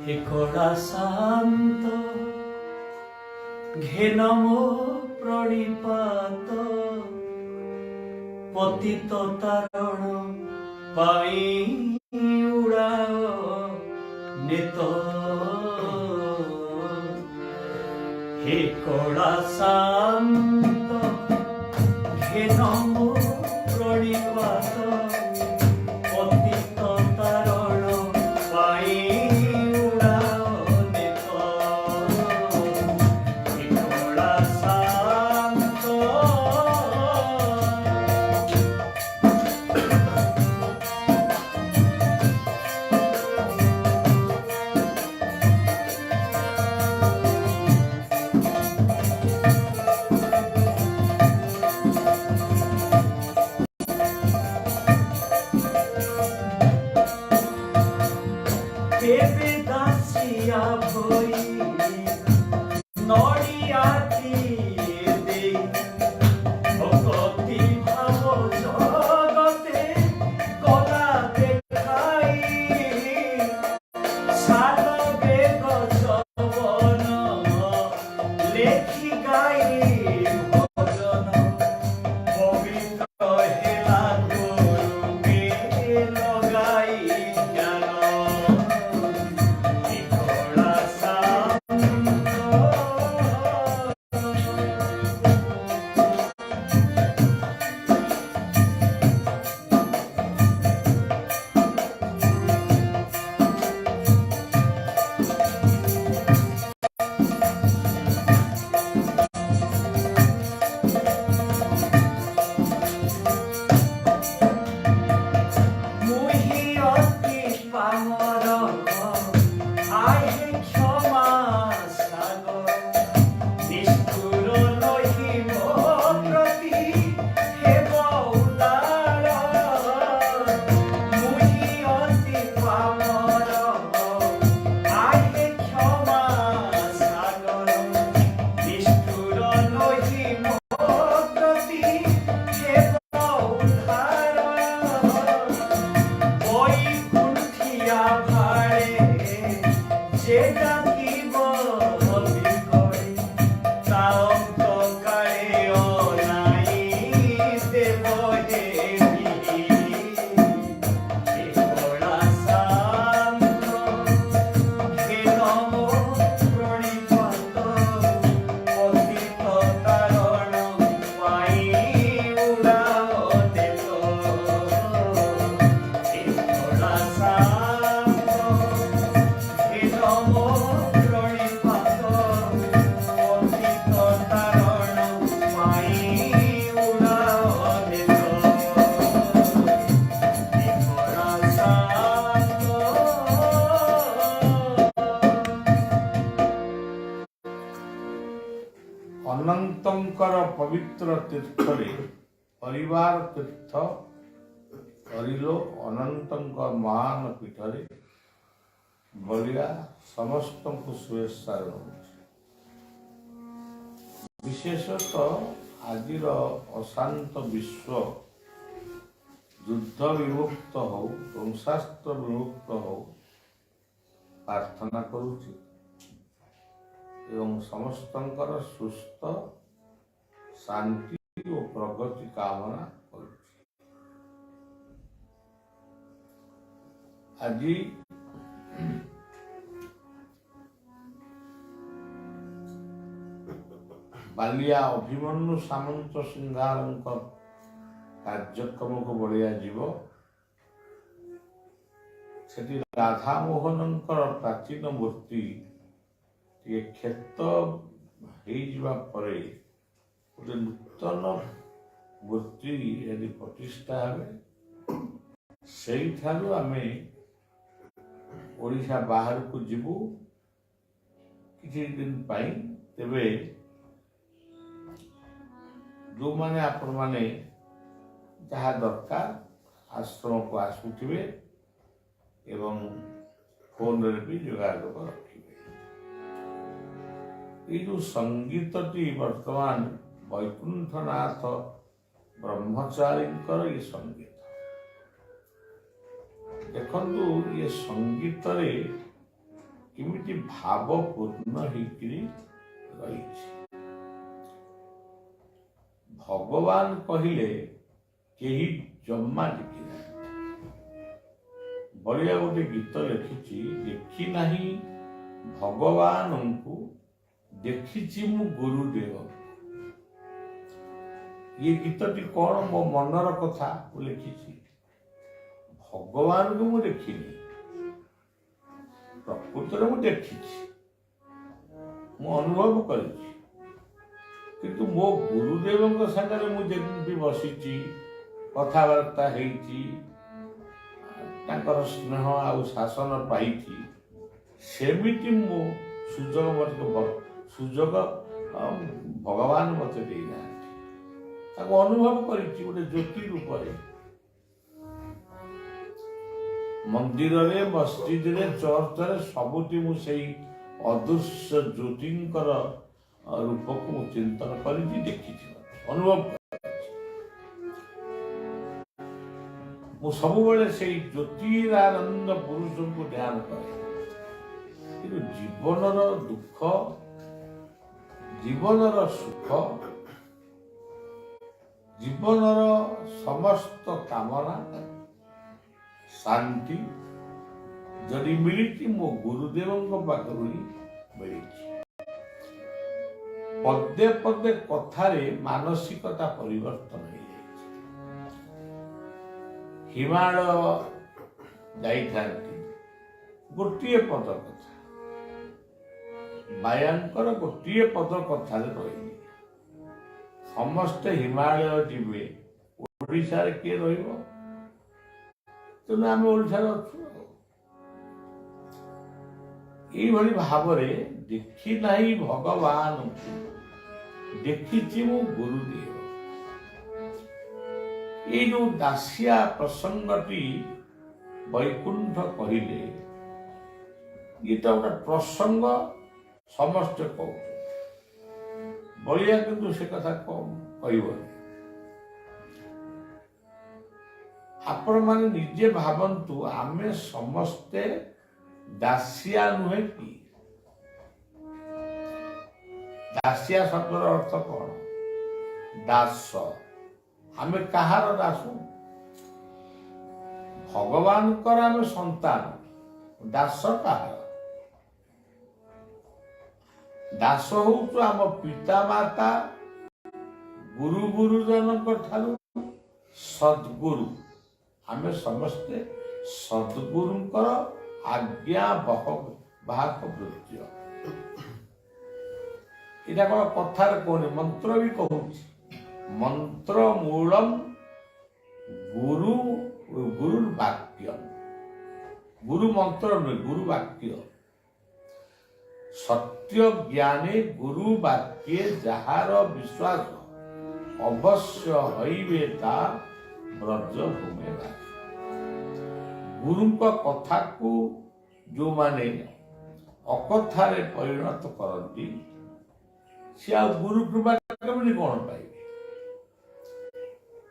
হে কড়া শান্ত ঘে নমো প্রণিপাত পতিত তারণ পাই উড়াও নেত হে কড়া শান্ত ঘে নমো প্রণিপাত পতিত তারণ পাই উড়াও নেত হে কড়া শান্ত দেবে দাসিয়া ভই নড়িয়া দিয়ে দে ভগতি ভাব জগতে কলা দেখাই সালবে গজবন লেখি গাই ভজন পবিত্র হেলা গুরুকে লগাই জ্ঞান ଅନନ୍ତଙ୍କର ପବିତ୍ର ତୀର୍ଥରେ ପରିବାର ତୀର୍ଥ କରିଲୋ ଅନନ୍ତଙ୍କ ମହାନ ପୀଠରେ ବଳିଆ ସମସ୍ତଙ୍କୁ ଶୁଭେଚ୍ଛା ଜଣାଉଛି। ବିଶେଷତଃ ଆଜିର ଅଶାନ୍ତ ବିଶ୍ୱ ଯୁଦ୍ଧ ବିମୁକ୍ତ ହଉ, ଧ୍ୱଂସାସ୍ତ୍ର ବିମୁକ୍ତ ହଉ ପ୍ରାର୍ଥନା କରୁଛି ଏବଂ ସମସ୍ତଙ୍କର ସୁସ୍ଥ ଶାନ୍ତି ଓ ପ୍ରଗତି କାମନା କରୁଛି। ଆଜି ବାଲିଆ ଅଭିମନ୍ୟୁ ସାମନ୍ତ ସିଂହାରଙ୍କ କାର୍ଯ୍ୟକ୍ରମକୁ ବଳିଆ ଯିବ। ସେଠି ରାଧାମୋହନଙ୍କର ପ୍ରାଚୀନ ମୂର୍ତ୍ତି ଟିକେ କ୍ଷତ ହେଇଯିବା ପରେ ଗୋଟେ ନୂତନ ମୂର୍ତ୍ତି ଏଠି ପ୍ରତିଷ୍ଠା ହେବେ। ସେଇଠାରୁ ଆମେ ଓଡ଼ିଶା ବାହାରକୁ ଯିବୁ କିଛି ଦିନ ପାଇଁ। ତେବେ ଯେଉଁମାନେ ଆପଣମାନେ ଯାହା ଦରକାର ଆଶ୍ରମକୁ ଆସୁଥିବେ ଏବଂ ଫୋନରେ ବି ଯୋଗାଯୋଗ ରଖିବେ। এই ଯେଉଁ ସଙ୍ଗୀତଟି ବର୍ତ୍ତମାନ ବୈକୁଣ୍ଠନାଥ ବ୍ରହ୍ମଚାରୀଙ୍କର ଏ ସଙ୍ଗୀତ। ଦେଖନ୍ତୁ ଏ ସଙ୍ଗୀତରେ କେମିତି ଭାବପୂର୍ଣ୍ଣ ହେଇକିରି ରହିଛି। ଭଗବାନ କହିଲେ କେହି ଜମା ଦେଖିନାହାନ୍ତି। ବଳିଆ ଗୋଟେ ଗୀତ ଲେଖିଛି, ଦେଖି ନାହିଁ ଭଗବାନଙ୍କୁ, ଦେଖିଛି ମୁଁ ଗୁରୁଦେବ। ये गीतटी कौन मो मनर कथा लिखी। भगवान को मुझे देखिनी, प्रकृत में मुझे देखी, अनुभव कर, किंतु मो गुरुदेव सागर मुझे बसी कथबार्ता स्नेह आ शासन पाई, सेमिति मो सुजोग सुजोग भगवान मत देना अनुभव कर गोटे ज्योति रूप मंदिर रे मस्जिद रे चर्च रे सबुठी मुझे अदृश्य ज्योतिंकर रूप को चिंतन कर देखी अनुभव सब से ज्योतिरानंद पुरुष को ध्यान करे। जीवन दुख जीवन सुख जीवन समस्त कामना शांति जदि मिली मो गुरुदेव पाखर ही मिली। पदे पदे कथारे मानसिकता परिवर्तन हो हिमालय जाइथांती गोटे पद कथा बायांकर गोटे पद कथा रही समस्त हिमालय जीवे ओडिशा रे किए रहिबो तेणु आम ओडिशा अच्छु ये भाव देखी नहीं भगवान को देखी मु गुरुदेव। ये जो दासिया प्रसंगटी वैकुंठ कहले ये तो गोटे प्रसंग समस्त कह बलिया किंतु से कथा कह आपण माने निजे भावंतु आमे समस्ते दासिया नुहे कि दासिया शब्दर अर्थ कौन दास आमे कहार दास भगवान कर आमे संतान दास कहार दास हूँ आम पिता माता गुरु गुरुजन ठारू सद्गुरु आमे समस्ते सद्गुरुंकर आज्ञा बाहक वृत्ति इटा कौन कथार कहनी मंत्र भी कहूँ मंत्र मूलम गुरु गुरु वाक्य गुरु मंत्र नुहे गुरु वाक्य सत्य ज्ञाने गुरु वाक्ये जहार विश्वास अवश्य हईबे ता ब्रज भूमे गुरु कथा को जो माने अकथारे परिणत करती सी आ गुरु कृपा कमी कौन पाइबे।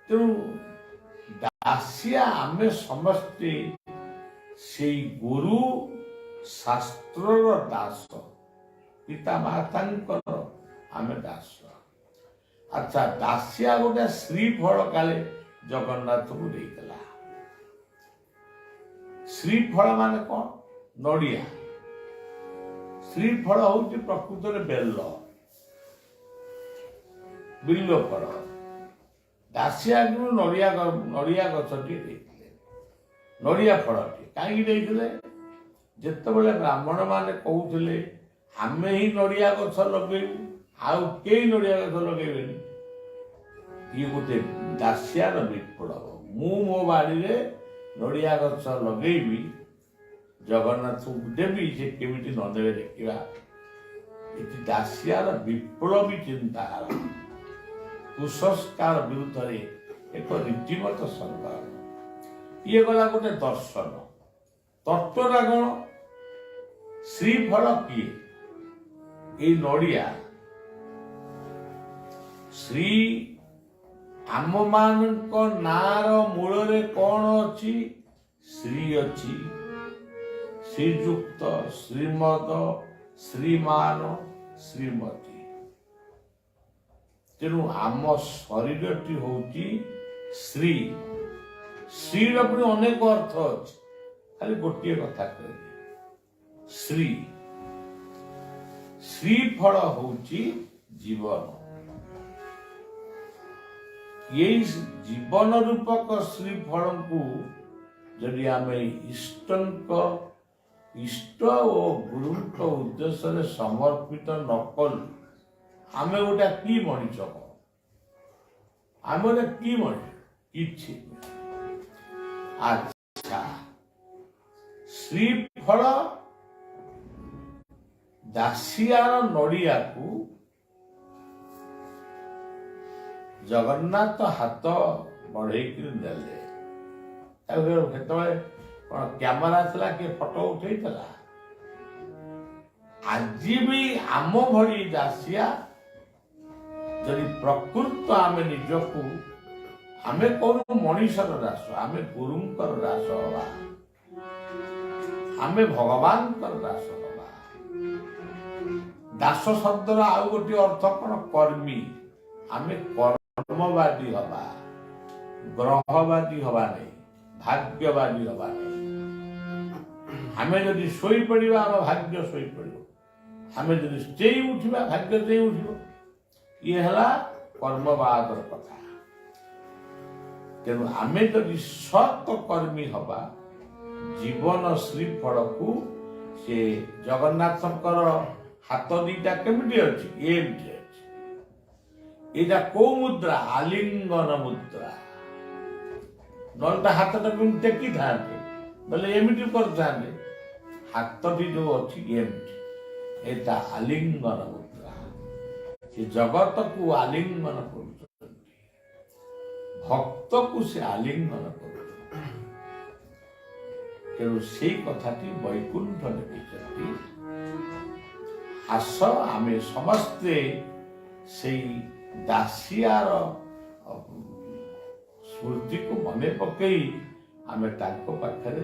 तेणु दासिया आमे समस्ते से गुरु शास्त्र दास पिता माता आमे दास। अच्छा दासिया गोटे श्रीफल काले जगन्नाथ को देला श्रीफल माने कौन नड़िया श्रीफल हूँ प्रकृत में बेल बिल्व फल दासिया नड़िया नड़िया गछटी नड़िया फलटी कहीं जितेबाला ब्राह्मण माने कहते आमे ही नड़िया गछ लगेबू आउ कई नड़िया गछ लगे ये गोटे दासियार विप्लव मु मो बाड़ी रे नड़िया गछ लगेबी जगन्नाथ को देवी से केमिटी न देवे देखा ये दासियार विप्लवी चिंताधारा कुसंस्कार विरुद्ध एक रीतिमत संग्राम ये गला गोटे दर्शन तत्वटा कौन श्रीफल किए ये नड़िया श्री आम मान नार मूल रे कौन अच्छी श्री अच्छी ଶ୍ରୀଯୁକ୍ତ, ଶ୍ରୀମଦ, ଶ୍ରୀମାନ, ଶ୍ରୀମତୀ। ତେଣୁ ଆମ ଶରୀରଟି ହଉଛି ଶ୍ରୀ। ଶ୍ରୀର ପୁଣି ଅନେକ ଅର୍ଥ ଅଛି, ଖାଲି ଗୋଟିଏ କଥା କହିଲି ଶ୍ରୀ। ଶ୍ରୀଫଳ ହଉଛି ଜୀବନ। ଏଇ ଜୀବନ ରୂପକ ଶ୍ରୀଫଳକୁ ଯଦି ଆମେ ଇଷ୍ଟ ଓ ଗୁରୁଙ୍କ ଉଦ୍ଦେଶ୍ୟରେ ସମର୍ପିତ ନ କଲୁ, ଆମେ ଗୋଟେ କି ମଣିଷ? ଆମେ ଗୋଟେ କି ମଣିଷ? କିଛି। ଆଚ୍ଛା, ଶ୍ରୀଫଳ ଦାସିଆର ନଡ଼ିଆକୁ ଜଗନ୍ନାଥ ହାତ ବଢେଇକି ଦେଲେ। ସେତେବେଳେ କଣ କ୍ୟାମେରା ଥିଲା, କିଏ ଫଟୋ ଉଠେଇଥିଲା? ଆଜି ବି ଆମ ଭଳି ଦାସିଆ ଯଦି ପ୍ରକୃତ ଆମେ ନିଜକୁ, ଆମେ କହୁନୁ ମଣିଷର ଦାସ, ଆମେ ଗୁରୁଙ୍କର ଦାସ ହବା, ଆମେ ଭଗବାନଙ୍କର ଦାସ ହବା। ଦାସ ଶବ୍ଦର ଆଉ ଗୋଟିଏ ଅର୍ଥ କଣ? କର୍ମୀ। ଆମେ କର୍ମବାଦୀ ହବା, ଗ୍ରହବାଦୀ ହବା ନାହିଁ, ଭାଗ୍ୟବାଦୀ ହବା ନାହିଁ। ଆମେ ଯଦି ଶୋଇପଡ଼ିବା, ଆମ ଭାଗ୍ୟ ଶୋଇପଡ଼ିବ। ଆମେ ଯଦି ଚେଇଁ ଉଠିବା, ଭାଗ୍ୟ ଚେଇଁ ଉଠିବ। ଇଏ ହେଲା କର୍ମବାଦର କଥା। ତେଣୁ ଆମେ ଯଦି ସତ କର୍ମୀ ହବା, ଜୀବନ ଶ୍ରୀଫଳକୁ ସେ ଜଗନ୍ନାଥଙ୍କର ହାତ ଦିଟା କେମିତି ଅଛି? ଏମିତି ଅଛି। ଏଇଟା କୋଉ ମୁଦ୍ରା? ଆଲିଙ୍ଗନ ମୁଦ୍ରା। ନହେଲେ ତା ହାତଟା କେମିତି ଟେକିଥାନ୍ତେ, ବୋଲେ ଏମିତି କରିଥାନ୍ତେ। ହାତଟି ଯୋଉ ଅଛି ଏମିତି, ଏଇଟା ଆଲିଙ୍ଗନ ମୁଦ୍ରା। ସେ ଜଗତକୁ ଆଲିଙ୍ଗନ କରୁଛନ୍ତି, ଭକ୍ତକୁ ସେ ଆଲିଙ୍ଗନ କରୁଛନ୍ତି। ତେଣୁ ସେଇ କଥାଟି ବୈକୁଣ୍ଠରେ ଦେଇଛନ୍ତି। ଆସ ଆମେ ସମସ୍ତେ ସେଇ ଦାସିଆର ସ୍ମୃତିକୁ ମନେ ପକେଇ ଆମେ ତାଙ୍କ ପାଖରେ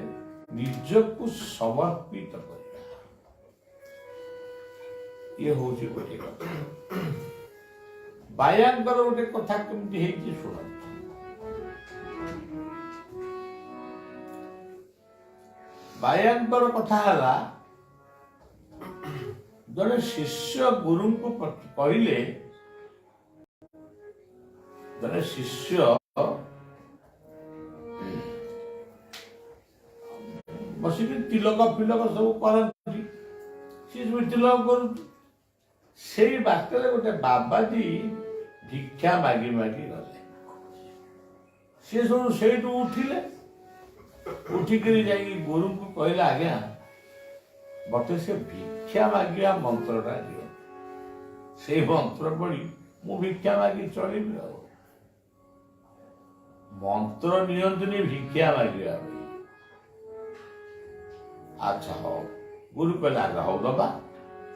ନିଜକୁ ସମର୍ପିତ କରିବା। ଇଏ ହଉଛି ଗୋଟିଏ କଥା। ବାୟାଙ୍କର ଗୋଟେ କଥା କେମିତି ହେଇଛି ଶୁଣନ୍ତୁ। ବାୟାଙ୍କର କଥା ହେଲା, ଜଣେ ଶିଷ୍ୟ ଗୁରୁଙ୍କୁ କହିଲେ, ଜଣେ ଶିଷ୍ୟ ବସିକି ତିଲକ ଫିଲକ ସବୁ କରନ୍ତି, ସିଏ ସବୁ ତିଲକ କରୁଛି। ସେଇ ବାଟରେ ଗୋଟେ ବାବାଜୀ ଭିକ୍ଷା ମାଗି ମାଗି ଗଲେ। ସିଏ ସବୁ ସେଇଠୁ ଉଠିଲେ, ଉଠିକିରି ଯାଇକି ଗୁରୁଙ୍କୁ କହିଲେ, ଆଜ୍ଞା ମତେ ସେ ଭିକ୍ଷା ମାଗିବା ମନ୍ତ୍ରଟା ଦିଅ, ସେଇ ମନ୍ତ୍ର ପଢି ମୁଁ ଭିକ୍ଷା ମାଗି ଚଳିବି। ଆଉ ମନ୍ତ୍ର ନିଅନ୍ତୁନି ଭିକ୍ଷା ମାଗିବା ପାଇଁ। ଆଚ୍ଛା ହଉ, ଗୁରୁ କହିଲେ ଆଜ୍ଞା ହଉ ଦବା,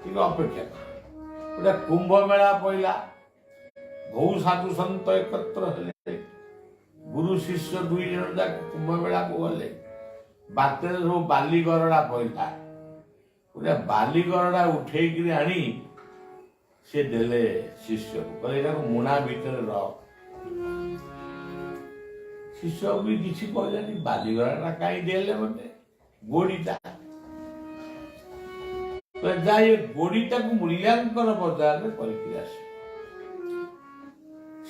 ଟିକେ ଅପେକ୍ଷା କର। ଗୋଟେ କୁମ୍ଭ ମେଳା ପଇଲା, ବହୁ ସାଧୁ ସନ୍ଥ ଏକତ୍ର ହେଲେ, ଗୁରୁ ଶିଷ୍ୟ ଦୁଇ ଜଣ ଯାକ କୁମ୍ଭ ମେଳାକୁ ଗଲେ। ବାଟରେ ସବୁ ବାଲି ଗରଡା ପଇଲା, ଗୋଟେ ବାଲି ଗରଡା ଉଠେଇକିରି ଆଣି ସେ ଦେଲେ ଶିଷ୍ୟକୁ, କହିଲେ ଏଟାକୁ ମୁଣା ଭିତରେ ରଖ। ଶିଷ୍ୟ ବି କିଛି କହିଲାନି, ବାଲି ଗରଡା କାହିଁ ଦେଲେ ମତେ? ଗୋଡିଟା ଯାଇ ଗୋଡିଟାକୁ ମୂଲ୍ୟାଙ୍କନ ବଜାରରେ କରିକି ଆସେ।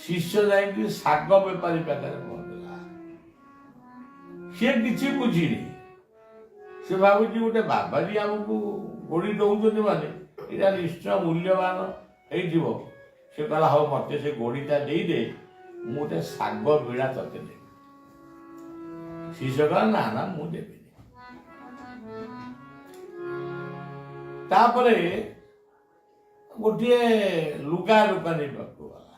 ଶିଷ୍ୟ ଯାଇକି ଶାଗ ବେପାରୀ ପାଖରେ ପହଞ୍ଚିଲା। ସିଏ କିଛି ବୁଝିନି, ସେ ଭାବୁଛି ଗୋଟେ ବାବାଜୀ ଆମକୁ ଗୋଡି ଦଉଛନ୍ତି ମାନେ ଏଇଟା ନିଶ୍ଚୟ ମୂଲ୍ୟବାନ ହେଇଥିବ। ସେ କହିଲା ହଉ ମତେ ସେ ଗୋଡିଟା ଦେଇଦେ, ମୁଁ ଗୋଟେ ଶାଗ ବିଡ଼ା ତତେ ଦେବି। ଶିଷ୍ୟ କହିଲା ନା ନା ମୁଁ ଦେବିନି। ତାପରେ ଗୋଟିଏ ଲୁଗା ଦୋକାନୀ ପାଖକୁ ଗଲା।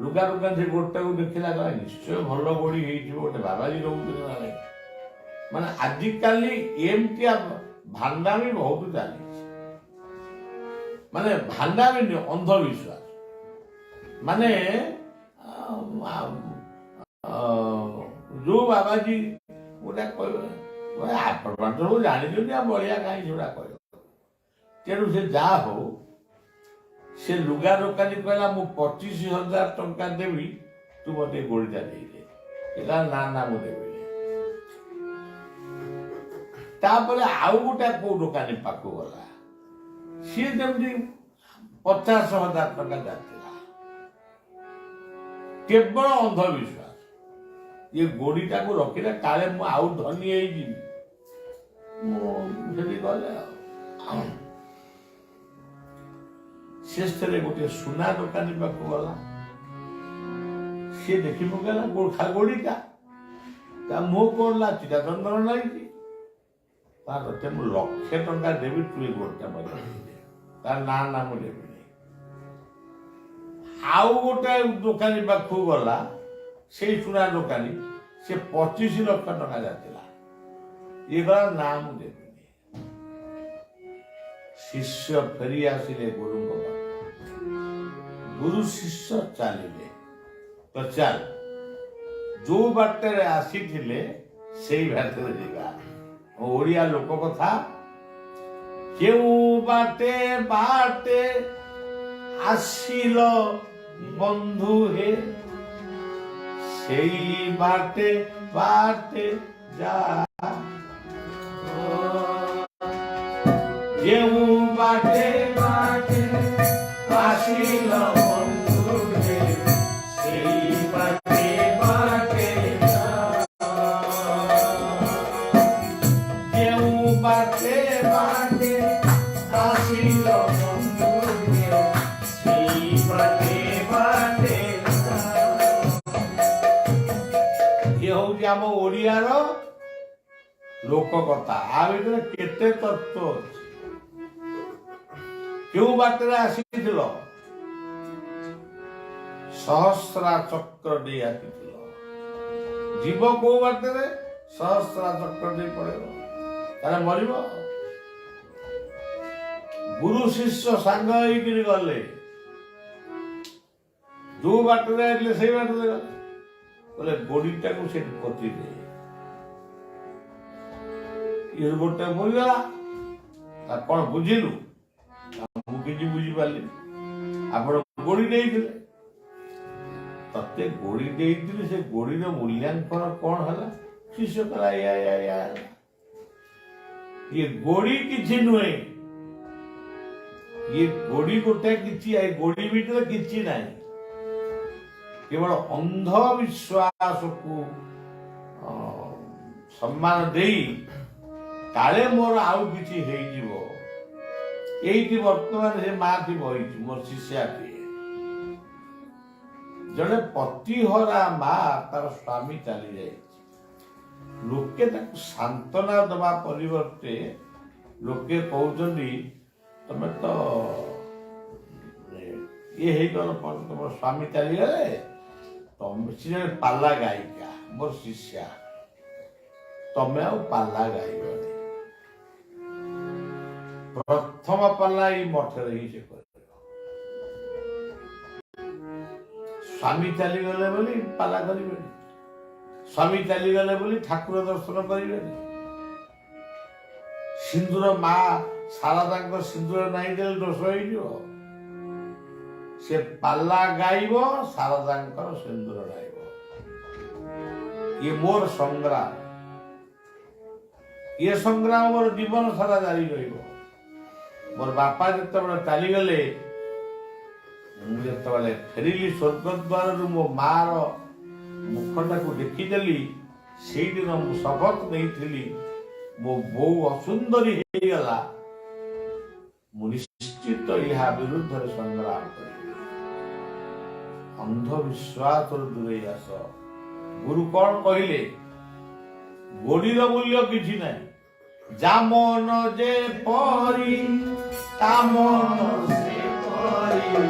ଲୁଗା ଦୋକାନ ସେ ଗୋଟାକୁ ଦେଖିଲା, କହିଲା ନିଶ୍ଚୟ ଭଲ ଗୋଡି ହେଇଥିବ, ଗୋଟେ ବାବାଜୀ ରହୁଛନ୍ତି ମାନେ। ମାନେ ଆଜିକାଲି ଏମିତିଆ ଭାଣ୍ଡାମି ବହୁତ ଚାଲିଛି। ମାନେ ଭାଣ୍ଡାମି ନୁହେଁ, ଅନ୍ଧବିଶ୍ୱାସ। ମାନେ ଯୋଉ ବାବାଜୀ ଗୋଟେ କହିବେ ଆପଣମାନେ ସବୁ ଜାଣିଛନ୍ତି ଆଉ ବଳିଆ କାହିଁ ସେଗୁଡ଼ା କହିବ। ତେଣୁ ସେ ଯାହା ହଉ ସେ ଲୁଗା ଦୋକାନୀ କହିଲା ମୁଁ 25,000 ଟଙ୍କା ଦେବି ତୁ ମୋତେ ଗୋଡ଼ିଟା ଦେଇଦେ। ନା ନା ମୁଁ ଦେବିନି। ତାପରେ ଆଉ ଗୋଟେ କୋଉ ଦୋକାନୀ ପାଖକୁ ଗଲା, ସିଏ ଯେମିତି 50,000 ଟଙ୍କା ଯାଥିଲା। କେବଳ ଅନ୍ଧବିଶ୍ୱାସ। ଇଏ ଗୋଡ଼ିଟାକୁ ରଖିଲେ କାଳେ ମୁଁ ଆଉ ଧନୀ ହେଇଯିବି। ମୁଁ ସେଠି ଗଲେ ଆଉ ଶେଷରେ ଗୋଟେ ସୁନା ଦୋକାନୀ ପାଖକୁ ଗଲା। ସିଏ ଦେଖି ପକେଇଲା ଗୋଡ଼ିଟା, ତା ମୁହଁ କଣ ଚିଟା ଚନ୍ଦନ ଲାଗିଛି। ତତେ ମୁଁ 1,00,000 ଟଙ୍କା ଦେବି ତୁ ଏ ଗୋଡ଼ିଟା ମୋତେ ଦେଇଦେ। ନା ନା ମୁଁ ଦେବିନି। ଆଉ ଗୋଟେ ଦୋକାନୀ ପାଖକୁ ଗଲା, ସେଇ ସୁନା ଦୋକାନୀ, ସେ 25 ଲକ୍ଷ ଟଙ୍କା ଯାଥିଲା। ଇଏ ଗଲା ନା ମୁଁ ଦେବିନି। ଶିଷ୍ୟ ଫେରି ଆସିଲେ ଗୁରୁଙ୍କ ପାଖକୁ। ଗୁରୁ ଶିଷ୍ୟ ଚାଲିଲେ। ତ ଚାଲ ଯୋଉ ବାଟରେ ଆସିଥିଲେ ସେଇ ବାଟରେ ଯିବା। ଓଡ଼ିଆ ଲୋକ କଥା, କେଉଁ ବାଟେ ବାଟେ ଆସିଲ ବନ୍ଧୁ ହେ, ସେଇ ବାଟେ ବାଟେ ଯା। କେଉଁ ବାଟେ ବାଟେ ଆସିଲ ବନ୍ଧୁ ହେ, ସେଇ ବାଟେ ବାଟେ ଯା। কেউ বাটে বাটে আসিল বন্ধু হে, সেই বাটে বাটে যা। ଇଏ ହଉଛି ଆମ ଓଡ଼ିଆର ଲୋକ କଥା। ଆ ଭିତରେ କେତେ ତତ୍ତ୍ୱ ଅଛି। କେଉଁ ବାଟରେ ଆସିଥିଲ? ସହସ୍ରା ଚକ୍ର ଦେଇ ଆସିଥିଲ। ଯିବ କୋଉ ବାଟରେ? ସହସ୍ରା ଚକ୍ର ଦେଇ ପଳେଇବ, ତାହେଲେ ମରିବ। ଗୁରୁ ଶିଷ୍ୟ ସାଙ୍ଗ ହେଇକିରି ଗଲେ, ଯୋଉ ବାଟରେ ଆସିଲେ ସେଇ ବାଟରେ ଗଲେ। କହିଲେ ଗୋଡ଼ିଟାକୁ ସେଠି ପୋତି ଦେ। ଇଏ ଗୋଟେ ମରିଗଲା। ତା କଣ ବୁଝିଲୁ? ମୁଁ କିଛି ବୁଝିପାରିଲିନି। ଆପଣ ଗୋଡ଼ି ଦେଇଥିଲେ, ତତେ ଗୋଡ଼ି ଦେଇଥିଲି, ସେ ଗୋଡ଼ିର ମୂଲ୍ୟାଙ୍କନ କଣ ହେଲା? ଶିଷ୍ୟ କଲା ଇଏ ଗୋଡ଼ି କିଛି ନୁହେଁ। ଇଏ ଗୋଡ଼ି ଗୋଟେ କିଛି, ଗୋଡ଼ି ଭିତରେ କିଛି ନାହିଁ। କେବଳ ଅନ୍ଧବିଶ୍ୱାସକୁ ସମ୍ମାନ ଦେଇ କାଳେ ମୋର ଆଉ କିଛି ହେଇଯିବ। ଏଇଠି ବର୍ତ୍ତମାନ ସେ ମାଟି ବହିଛି, ମୋର ଶିଷ୍ୟାଟିଏ। ଜଣେ ପତିହରା ମା, ତାର ସ୍ୱାମୀ ଚାଲି ଯାଇଛି। ଲୋକେ ତାକୁ ସାନ୍ତ୍ୱନା ଦେବା ପରିବର୍ତ୍ତେ ଲୋକେ କହୁଛନ୍ତି ତମେ ତ ଇଏ ହେଇଗଲ, ତମ ସ୍ୱାମୀ ଚାଲିଗଲେ, ତମେ ସିଏ ପାଲା ଗାୟିକା, ମୋର ଶିଷ୍ୟା, ତମେ ଆଉ ପାଲା ଗାଇବନି। ପ୍ରଥମ ପାଲା ଏଇ ମଠରେ ହିଁ ସେ କରିବ। ସ୍ୱାମୀ ଚାଲିଗଲେ ବୋଲି ପାଲା କରିବେନି, ସ୍ୱାମୀ ଚାଲିଗଲେ ବୋଲି ଠାକୁର ଦର୍ଶନ କରିବେନି। ସିନ୍ଦୁର ମା ଶାରଦାଙ୍କ ସିନ୍ଦୁର ନାହିଁ ଦେଲେ ଦୋଷ ହେଇଯିବ। ସେ ପାଲା ଗାଇବ, ଶାରଦାଙ୍କର ସିନ୍ଦୁର ଗାଇବ। ଇଏ ମୋର ସଂଗ୍ରାମ। ଇଏ ସଂଗ୍ରାମ ମୋର ଜୀବନ ସାରା ଜାରି ରହିବ। ମୋର ବାପା ଯେତେବେଳେ ଚାଲିଗଲେ, ମୁଁ ଯେତେବେଳେ ଫେରିଲି ସ୍ୱର୍ଗଦ୍ୱାରରୁ, ମୋ ମାର ମୁଖଟାକୁ ଦେଖିଦେଲି। ସେଇଦିନ ମୁଁ ଶପଥ ନେଇଥିଲି, ମୋ ବୋଉ ଅସୁନ୍ଦରୀ ହେଇଗଲା, ମୁଁ ନିଶ୍ଚିତ ଏହା ବିରୁଦ୍ଧରେ ସଂଗ୍ରାମ କରିବି। ଅନ୍ଧବିଶ୍ୱାସରୁ ଦୂରେଇ ଆସ। ଗୁରୁ କଣ କହିଲେ? ଗୋଡ଼ିର ମୂଲ୍ୟ କିଛି ନାହିଁ। ଯା ମନ ଯେ ପରି ତା ମନ ସେ ପରି,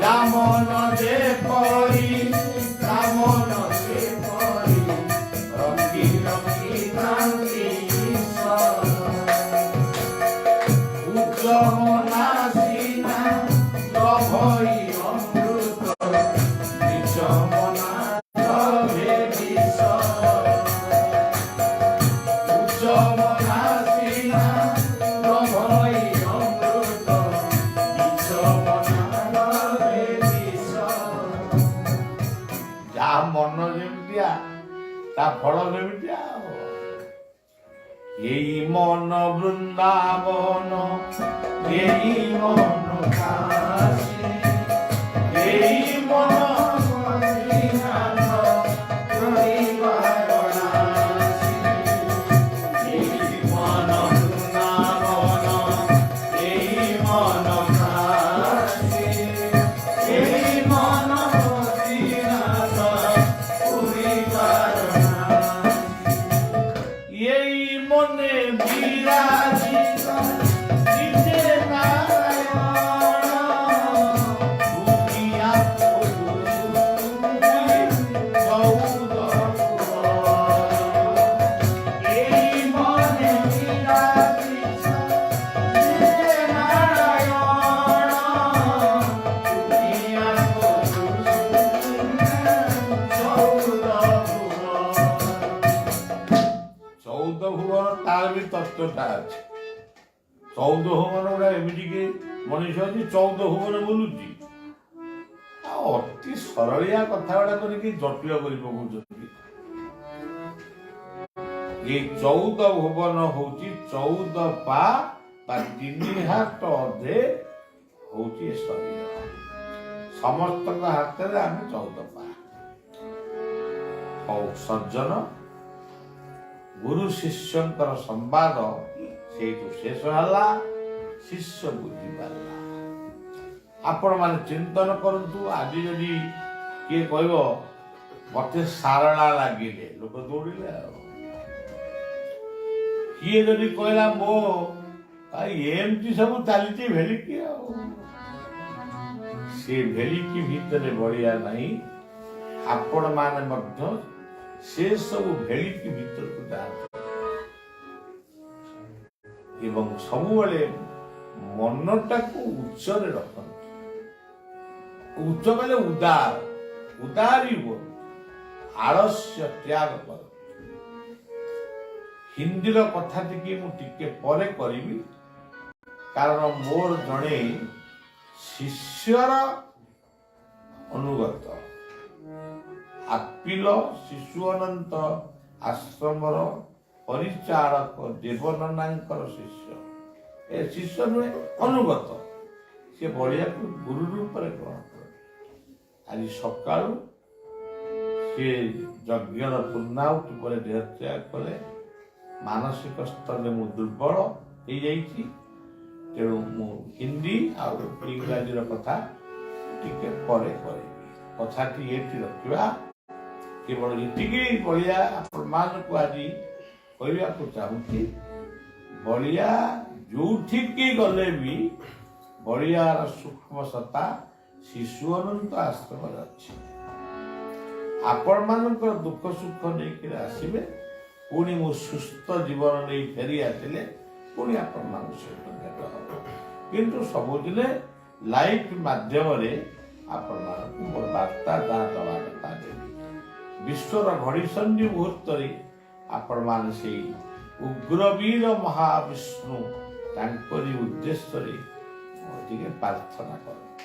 যা মন যে পরি তা মন সে পরি, রকি রকি ক্রান্তি উচ্চ মনা সিনা লভই অমৃত, নিজ ଯାହା ମନ ଯେମିତିଆ ତା ଫଳ ସେମିତିଆ। ଏଇ ମନ ବୃନ୍ଦାବନ, ଏଇ ମନ କାଶୀ, ଏଇ ମନ ମଦୀନାଥ, ଏଇ ବାରାଣସୀ। ଏଇ ମନ ବୃନ୍ଦାବନ, ଏଇ ମନ କାଶୀ, ଏଇ মন মদিনাথ, পুরী বারাণসী। এই মনে বিরাজিত নিজে নারায়ণ, দুনিয়া চৌদ এই মনে বিরাজিত নিজে নারায়ণ, দুনিয়া চৌদ ভুবন তার ବି ତତ୍ତ୍ୱଟା ଅଛି। ଚଉଦ ଭୁବନ ଗୁଡା ଏମିତିକି ମଣିଷ ଅଛି 14 ଭୁବନ ବୁଲୁଛି। ଆଉ ଅତି ସରଳିଆ କଥା ଗୁଡା କରିକି ଜଟିଳ କରି ପକଉଛନ୍ତି। ଏଇ 14 ଭୁବନ ହଉଛି 14 ପା ବା 3 ହାତ ଅଧେ ହଉଛି ଏ ଶରୀର। ସମସ୍ତଙ୍କ ହାତରେ ଆମେ 14 ପା। ହଉ ସଜ୍ଜନ, ଗୁରୁ ଶିଷ୍ୟଙ୍କର ସମ୍ବାଦ ସେଇଠୁ ଶେଷ ହେଲା। ଶିଷ୍ୟ ବୁଝିପାରିଲା। ଆପଣ ମାନେ ଚିନ୍ତନ କରନ୍ତୁ। ଆଜି ଯଦି କିଏ କହିବ ମତେ ସାରଳା ଲାଗିଲେ, ଲୋକ ଦୌଡ଼ିଲେ। ଆଉ କିଏ ଯଦି କହିଲା ମୋ ଏମିତି ସବୁ ଚାଲିଛି ଭେଳିକି, ଆଉ ସେ ଭେଳିକି ଭିତରେ ବଳିଆ ନାହିଁ। ଆପଣ ମାନେ ମଧ୍ୟ ସେ ସବୁ ଭେଳିକି ଭିତରକୁ ଯାଆନ୍ତୁ ଏବଂ ସବୁବେଳେ ମନଟାକୁ ଉଚ୍ଚରେ ରଖନ୍ତୁ। ଉଚ୍ଚ କହିଲେ ଉଦାର, ଉଦାରୀ ହୁଅନ୍ତୁ, ଆଳସ୍ୟ ତ୍ୟାଗ କରନ୍ତୁ। ହିନ୍ଦୀର କଥାଟିକି ମୁଁ ଟିକେ ପରେ କରିବି, କାରଣ ମୋର ଜଣେ ଶିଷ୍ୟର ଅନୁଗତ ଆपिଲ ଶିଶୁ ଅନନ୍ତ ଆଶ୍ରମର ପରିଚାଳକ ଦେବନନାଙ୍କର ଶିଷ୍ୟ। ଏ ଶିଷ୍ୟ ନୁହେଁ, ଅନୁଗତ। ସେ ବଳିଆକୁ ଗୁରୁ ରୂପରେ ଗ୍ରହଣ କରେ। ଆଜି ସକାଳୁ ସେ ଯଜ୍ଞର ପୂର୍ଣ୍ଣାହୁତି ପରେ ଦେହତ୍ୟାଗ କଲେ। ମାନସିକ ସ୍ତରରେ ମୁଁ ଦୁର୍ବଳ ହେଇଯାଇଛି। ତେଣୁ ମୁଁ ହିନ୍ଦୀ ଆଉ ଇଂରାଜୀର କଥା ଟିକେ ପରେ କରିବି। କଥାଟି ଏଠି ରଖିବା। କେବଳ ଏତିକି ବଳିଆ ଆପଣମାନଙ୍କୁ ଆଜି କହିବାକୁ ଚାହୁଁଛି, ବଳିଆ ଯୋଉଠିକି ଗଲେ ବି ବଳିଆର ସୂକ୍ଷ୍ମ ସତ୍ତା ଶିଶୁ ଅନନ୍ତ ଆଶ୍ରମରେ ଅଛି। ଆପଣମାନଙ୍କର ଦୁଃଖ ସୁଖ ନେଇକରି ଆସିବେ। ପୁଣି ମୁଁ ସୁସ୍ଥ ଜୀବନ ନେଇ ଫେରି ଆସିଲେ ପୁଣି ଆପଣମାନଙ୍କ ସହିତ ଭେଟ ହେବ। କିନ୍ତୁ ସବୁଦିନେ ଲାଇଭ୍ ମାଧ୍ୟମରେ ଆପଣମାନଙ୍କୁ ମୋର ବାର୍ତ୍ତା ଯାହା ଦେବା କଥା ଦେବି। ବିଶ୍ୱର ଘଡ଼ିସନ୍ଧି ମୁହୂର୍ତ୍ତରେ ଆପଣମାନେ ସେଇ ଉଗ୍ରବୀର ମହାବିଷ୍ଣୁ ତାଙ୍କରି ଉଦ୍ଦେଶ୍ୟରେ ଟିକେ ପ୍ରାର୍ଥନା କରନ୍ତୁ।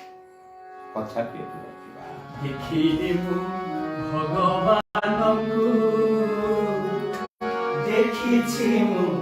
କଥାଟି ଏଠି ରଖିବା। ଦେଖିଲି ମୁଁ ଭଗବାନଙ୍କୁ, ଦେଖିଛି ମୁଁ